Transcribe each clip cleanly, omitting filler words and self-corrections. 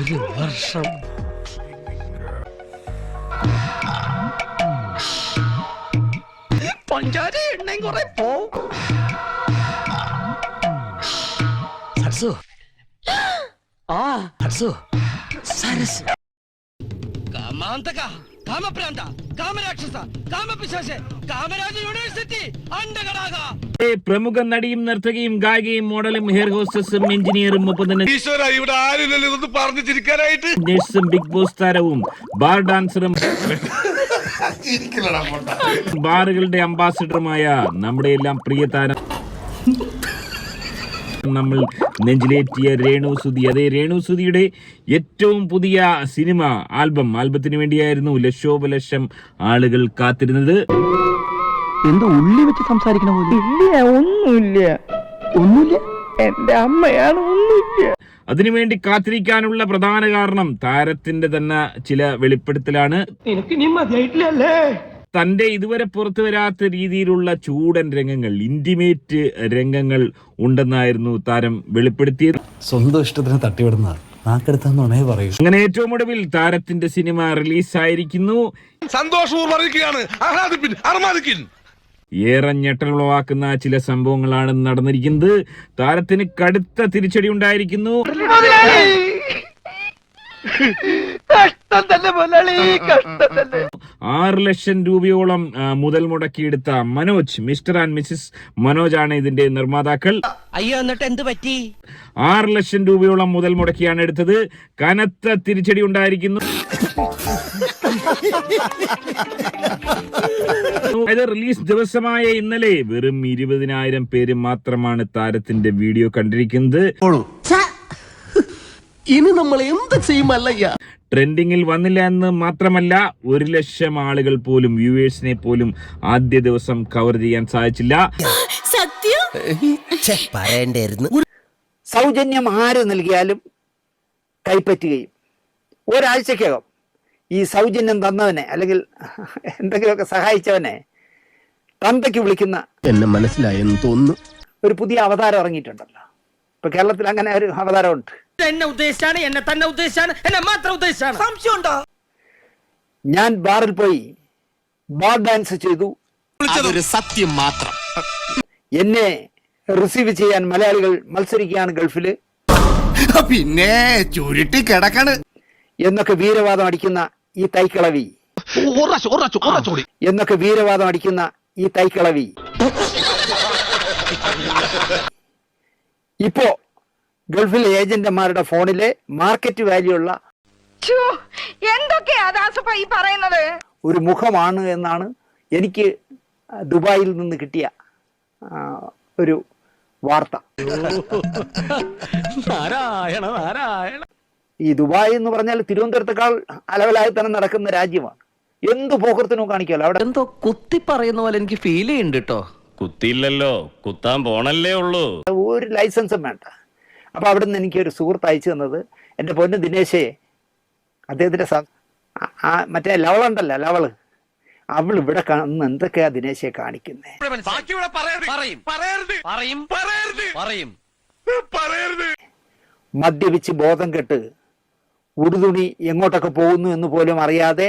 ഒരു വർഷം പഞ്ചാര എണ്ണയും കുറെ പോവും. സരസു ആ സരസു സരസ് കാമാന്തക കാമപ്രാന്ത കാമരാക്ഷസ കാമപിശാച കാമരാജ യൂണിവേഴ്സിറ്റി അണ്ടകടാക. പ്രമുഖ നടിയും നർത്തകിയും ഗായികയും മോഡലും ഹെയർ ഹോസ്റ്റസും എഞ്ചിനീയറും നഴ്സും ബിഗ് ബോസ് താരവും ബാർ ഡാൻസറും ബാറുകളുടെ അംബാസിഡറുമായ നമ്മുടെ എല്ലാം പ്രിയ താരം നമ്മൾ നെഞ്ചിലേറ്റിയ രേണു സുധി. അതേ, രേണു സുധിയുടെ ഏറ്റവും പുതിയ സിനിമ ആൽബത്തിന് വേണ്ടിയായിരുന്നു ലക്ഷോപലക്ഷം ആളുകൾ കാത്തിരുന്നത്. എന്ത് ഉള്ളി വെച്ച് സംസാരിക്കണ പോലെ? ഒന്നുമില്ല എന്റെ അമ്മയാണ്. ഒന്നുമില്ല. അതിനുവേണ്ടി കാത്തിരിക്കാനുള്ള പ്രധാന കാരണം താരത്തിന്റെ തന്നെ ചില വെളിപ്പെടുത്തലാണ്. തന്റെ ഇതുവരെ പുറത്തു വരാത്ത രീതിയിലുള്ള ചൂടൻ രംഗങ്ങൾ, ഇന്റിമേറ്റ് രംഗങ്ങൾ ഉണ്ടെന്നായിരുന്നു താരം വെളിപ്പെടുത്തിയത്. സ്വന്തം ഇഷ്ടത്തിന് തട്ടിവിടുന്ന നാക്കെടുത്താന്നേ പറയൂ. അങ്ങനെ ഏറ്റവും ഒടുവിൽ താരത്തിന്റെ സിനിമ റിലീസായിരിക്കുന്നു. ഏറെ ഞെട്ടലുളവാക്കുന്ന ചില സംഭവങ്ങളാണ് നടന്നിരിക്കുന്നത്. താരത്തിന് കടുത്ത തിരിച്ചടി ഉണ്ടായിരിക്കുന്നു. 6 ലക്ഷം രൂപയോളം മുതൽ മുടക്കിയെടുത്ത Manoj, mister and missus Manoj ആണ് ഇതിന്റെ നിർമ്മാതാക്കൾ. അയ്യോ, എന്നിട്ട് എന്ത് പറ്റി? 6 ലക്ഷം രൂപയോളം മുതൽ മുടക്കിയാണ് എടുത്തത്. കനത്ത തിരിച്ചടി ഉണ്ടായിരിക്കുന്നു. അതായത് റിലീസ് ദിവസമായ ഇന്നലെ വെറും 20,000 പേര് മാത്രമാണ് താരത്തിന്റെ വീഡിയോ കണ്ടിരിക്കുന്നത്. ഇനി നമ്മൾ എന്ത് ചെയ്യുമല്ലയ്യ? ട്രെൻഡിങ്ങിൽ വന്നില്ല എന്ന് മാത്രമല്ല, 1 ലക്ഷം ആളുകൾ പോലും, വ്യൂവേഴ്സിനെ പോലും ആദ്യ ദിവസം കവർ ചെയ്യാൻ സാധിച്ചില്ല. സൗജന്യം ആര് നൽകിയാലും കൈപ്പറ്റുകയും ഒരാഴ്ചക്കകം ഈ സൗജന്യം തന്നവനെ അല്ലെങ്കിൽ എന്തെങ്കിലുമൊക്കെ സഹായിച്ചവനെ തന്തയ്ക്ക് വിളിക്കുന്ന എന്നെ മനസ്സിലായെന്ന് തോന്നുന്നു ഒരു പുതിയ അവതാരം ഇറങ്ങിയിട്ടുണ്ടല്ലോ. ഇപ്പൊ കേരളത്തിൽ അങ്ങനെ ഒരു അവതാരമുണ്ട്. എന്നെ ഉദ്ദേശിച്ചാണ്, എന്നെ തന്നെ ഉദ്ദേശിച്ചാണ്, എന്നെ മാത്രം ഉദ്ദേശിച്ചാണ്. സംശയമുണ്ടോ? ഞാൻ ബാറിൽ പോയി ബാർ ഡാൻസ് ചെയ്തു. അതൊരു സത്യം മാത്രം. എന്നെ റിസീവ് ചെയ്യാൻ മലയാളികൾ മത്സരിക്കുകയാണ് ഗൾഫില്. പിന്നെ ചുരുട്ടി കിടക്കണ് എന്നൊക്കെ വീരവാദം അടിക്കുന്ന ഈ തൈക്കിളവി ഇപ്പോ ഗൾഫിലെ ഏജന്റുമാരുടെ ഫോണിലെ മാർക്കറ്റ് വാല്യൂ ഉള്ള ഒരു മുഖമാണ് എന്നാണ് എനിക്ക് ദുബായിൽ നിന്ന് കിട്ടിയ ഒരു വാർത്ത. ഈ ദുബായ് എന്ന് പറഞ്ഞാൽ തിരുവനന്തപുരത്തേക്കാൾ അലവലായി തന്നെ നടക്കുന്ന രാജ്യമാണ്. എന്ത് പോക്കർത്തിനും കാണിക്കാലോ അവിടെ. എന്തോ കുത്തി പറയുന്ന പോലെ എനിക്ക് ഫീൽ ചെയ്യുന്നുണ്ട് കേട്ടോ. കുത്തിയില്ലല്ലോ, കുത്താൻ പോണല്ലേ ഉള്ളൂ. ഒരു ലൈസൻസും വേണ്ട. അപ്പൊ അവിടെ നിന്ന് എനിക്ക് ഒരു സുഹൃത്ത് അയച്ചു തന്നത്, എൻ്റെ പൊന്ന് ദിനേശേ, അദ്ദേഹത്തിന്റെ മറ്റേ ലവളുണ്ടല്ലോ, ലവള്, അവൾ ഇവിടെ കാണുന്ന എന്തൊക്കെയാ ദിനേശയെ കാണിക്കുന്നേ. മദ്യപിച്ച് ബോധം കെട്ട് ഉടുതുണി എങ്ങോട്ടൊക്കെ പോകുന്നു എന്ന് പോലും അറിയാതെ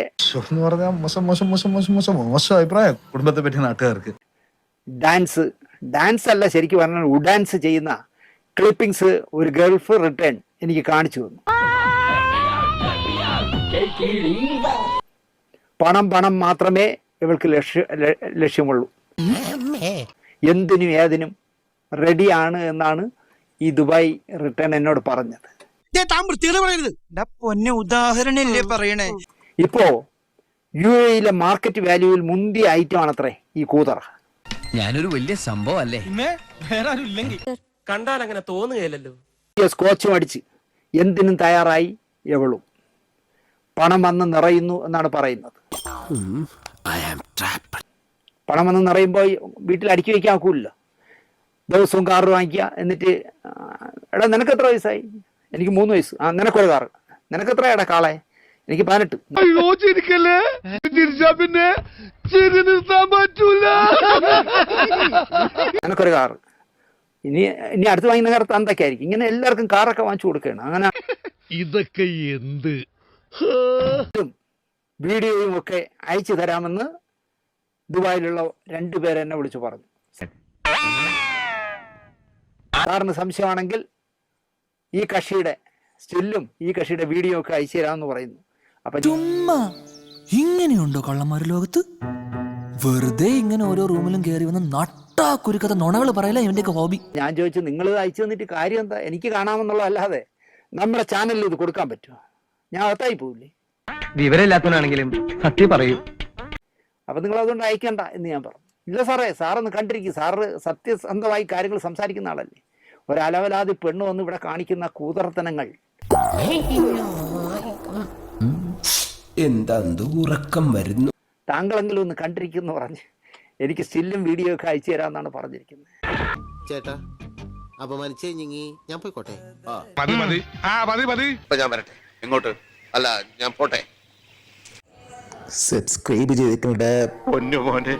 അഭിപ്രായം കുടുംബത്തെ പറ്റി നാട്ടുകാർക്ക്. ഡാൻസ് അല്ല, ശരിക്കും പറഞ്ഞാൽ ഉഡാൻസ് ചെയ്യുന്ന ക്ലിപ്പിംഗ്സ് ഒരു ഗൾഫ് റിട്ടേൺ എനിക്ക് കാണിച്ചു തന്നു. പണം മാത്രമേ ഇവൾക്ക് ലക്ഷ്യമുള്ളൂ. എന്തിനും ഏതിനും റെഡിയാണ് എന്നാണ് ഈ ദുബായ് റിട്ടേൺ എന്നോട് പറഞ്ഞത്. ഇപ്പോ UAE മാർക്കറ്റ് വാല്യൂവിൽ മുന്തിയ ഐറ്റം ആണത്രേ ഈ കൂതറ. ഞാനൊരു വലിയ സംഭവം അല്ലേ? കണ്ടാൽ അങ്ങനെ തോന്നുകയല്ലോ. സ്കോച്ചും അടിച്ച് എന്തിനും തയ്യാറായി എവളും. പണം വന്ന് നിറയുന്നു എന്നാണ് പറയുന്നത്. പണം വന്ന് നിറയുമ്പോൾ വീട്ടിൽ അടുക്കി വയ്ക്കാൻ ഒക്കില്ലല്ലോ. ദിവസവും കാറ് വാങ്ങിക്കുക, എന്നിട്ട് എടാ നിനക്ക് എത്ര വയസ്സായി? എനിക്ക് 3 വയസ്സ്. നിനക്കൊരു കാറ്. നിനക്ക് എത്ര എടാ കാളെ? എനിക്ക് 18. നിനക്കൊരു കാറ്. ഇനി അടുത്ത് വാങ്ങുന്ന കാർ തന്തൊക്കെ ആയിരിക്കും. ഇങ്ങനെ എല്ലാവർക്കും കാറൊക്കെ വാങ്ങിച്ചു കൊടുക്കുകയാണ്. അങ്ങനെ ഇതൊക്കെ എന്ത് വീഡിയോയും ഒക്കെ അയച്ചു തരാമെന്ന് ദുബായിലുള്ള 2 പേര് എന്നെ വിളിച്ചു പറഞ്ഞു. സാറിന് സംശയമാണെങ്കിൽ ഈ കക്ഷിയുടെ സ്റ്റില്ലും ഈ കക്ഷിയുടെ വീഡിയോ ഒക്കെ അയച്ചു തരാമെന്ന് പറയുന്നു. അപ്പൊ ചുമ്മാ ഇങ്ങനെയുണ്ടോ കള്ളന്മാര് ലോകത്ത്? വെറുതെ ഇങ്ങനെ ഓരോ റൂമിലും കയറി വന്ന് നട്ടാ കുരുക്കഥ നുണകൾ പറയല ഇവന്റെയൊക്കെ ഹോബി. ഞാൻ ചോദിച്ചു, നിങ്ങൾ അയച്ചു തന്നിട്ട് കാര്യം എന്താ? എനിക്ക് കാണാമെന്നുള്ളതല്ലാതെ നമ്മുടെ ചാനലിൽ ഇത് കൊടുക്കാൻ പറ്റുമോ? ഞാൻ അകത്തായി പോവില്ലേ? വിവരമില്ലാത്തവനാണെങ്കിലും സത്യം പറയൂ. അപ്പൊ നിങ്ങൾ അതുകൊണ്ട് അയക്കണ്ട എന്ന് ഞാൻ പറഞ്ഞു. ഇല്ല സാറേ, സാറൊന്ന് കണ്ടിരിക്കും, സാറ് സത്യസന്ധമായി കാര്യങ്ങൾ സംസാരിക്കുന്ന ആളല്ലേ. ഒരലവലാതി പെണ്ണ് വന്ന് ഇവിടെ കാണിക്കുന്ന കൂതർത്തനങ്ങൾ എന്താ ഉറക്കം വരുന്നു. താങ്കളെങ്കിലും ഒന്ന് കണ്ടിരിക്കുന്നു പറഞ്ഞ് എനിക്ക് സ്റ്റില്ലും വീഡിയോ ഒക്കെ അയച്ചു തരാമെന്നാണ് പറഞ്ഞിരിക്കുന്നത്. ചേട്ടാ അപമാനിച്ചേ ഞാൻ പോയിക്കോട്ടെ. ഞാൻ വരട്ടെ. എങ്ങോട്ട്? അല്ല, ഞാൻ പോട്ടെ. സബ്സ്ക്രൈബ് ചെയ്തിട്ടുണ്ട് പൊന്നു മോനെ.